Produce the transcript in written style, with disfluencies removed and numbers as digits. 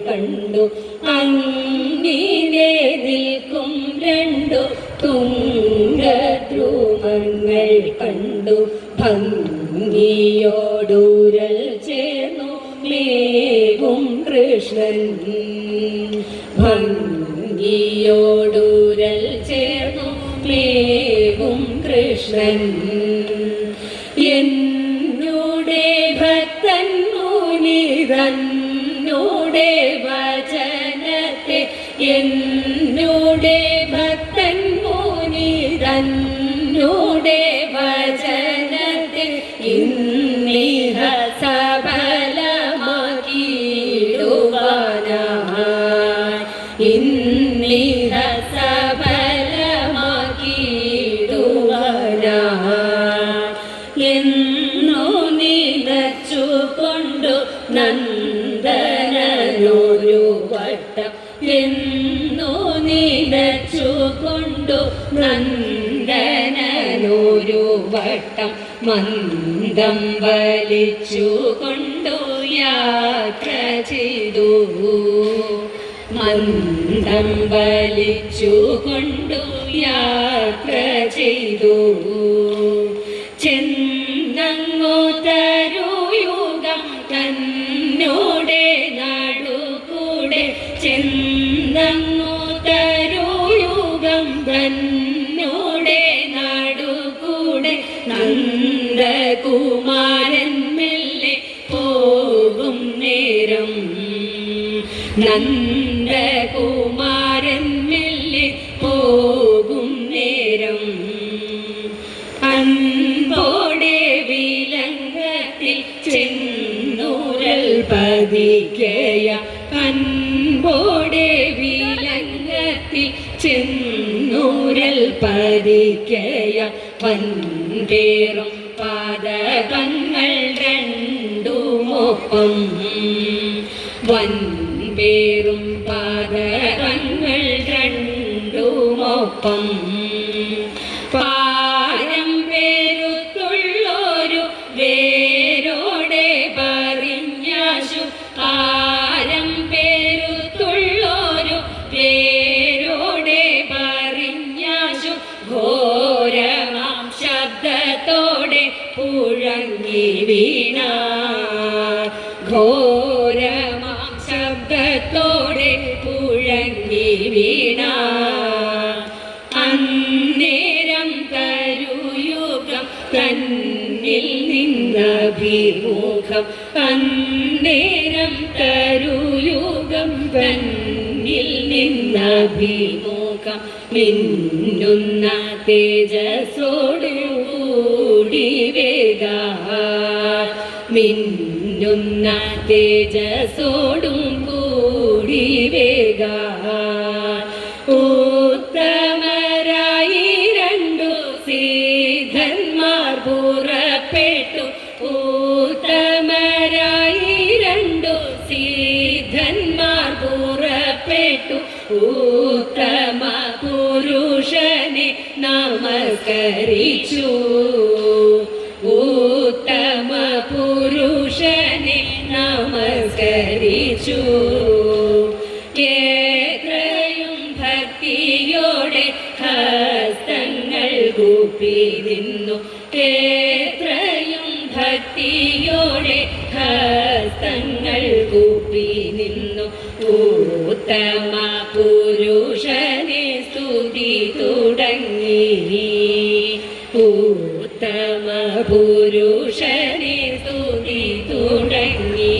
കണ്ടു അങ്ങിനെ നിൽക്കും രണ്ടു തുംഗദ്രുമങ്ങൾ കണ്ടു ഭംഗിയോടൂരൽ ചേർന്നു മേവും കൃഷ്ണൻ ഭംഗിയോടൂരൽ ചേർന്നു മേവും കൃഷ്ണൻ എന്നോടെ ഭക്തൻ മുനിതന്നോടെ വചനത്തെ എന്നോടെ ഭക്തൻ മുനിതന്നോടെ വചനത്തെ ഇന്നിഹ സഫലമാക്കിയിടുവാനായി ഇന്നിഹ സഫലമാക്കിയിടുവാനായി എന്നു നിലച്ചുകൊണ്ടു നന്ദനൊരു വട്ടം എന്നു നിലച്ചുകൊണ്ടു നന്ദനൊരു വട്ടം മന്ദം വലിച്ചുകൊണ്ടു യാത്ര ചെയ്തു മന്ദം വലിച്ചുകൊണ്ടു യാത്ര ചെയ്തു ചെന്നങ്ങോ തരുയുഗം തന്നോടെ നടുകൂടെ ചെന്നങ്ങോ തരുയുഗം തന്നോടെ നടുകൂടെ നന്ദകുമാരൻ മെല്ലെ പോകും നേരം നന്ദകുമാരൻ മെല്ലെ പോകും നേരം അൻപോടെ വിലംഘത്തിൽ ചെന്നൂരൽ പതിക്കയ അൻപോടെ വിലംഘത്തിൽ ചെന്നൂരൽ പതിക്കയ വൻപേറും പാദകങ്ങൾ രണ്ടുമൊപ്പം വൻപേറും പാദകങ്ങൾ രണ്ടുമൊപ്പം പാരം പേരുത്തുള്ളൊരു വേരോടെ പറഞ്ഞാശു പാരം പേരുത്തുള്ളൊരു വേരോടെ പറഞ്ഞാശു ഘോരമാം ശബ്ദത്തോടെ പുഴങ്ങി വീണ ഘോരമാം ശബ്ദത്തോടെ പുഴങ്ങി വീണ അന്നേരം തരുയുഗം തന്നിൽ നിന്നഭിമുഖം അന്നേരം തരുയുഗം തന്നിൽ നിന്നഭിമുഖം മിന്നുന്ന തേജസ്സോടു കൂടി വേഗ മിന്നുന്ന തേജസ്സോടും കൂടി വേഗ ഉത്തമരായി രണ്ടു സിദ്ധന്മാർ പുറപ്പെട്ടു ഉത്തമരായി രണ്ടു സിദ്ധന്മാർ പുറപ്പെട്ടു ഉത്തമ പുരുഷനെ നമസ്കരിച്ചു ഉത്തമ പുരുഷനെ നമസ്കരിച്ചു എത്രയും ഭക്തിയോടെ ഹസ്തങ്ങൾ കൂപ്പി നിന്നു എത്രയും ഭക്തിയോടെ ഹസ്തങ്ങൾ കൂപ്പി നിന്നു ഉത്തമ പുരുഷനെ സ്തുതി തുടങ്ങി ഉത്തമ പുരുഷനെ സ്തുതി തുടങ്ങി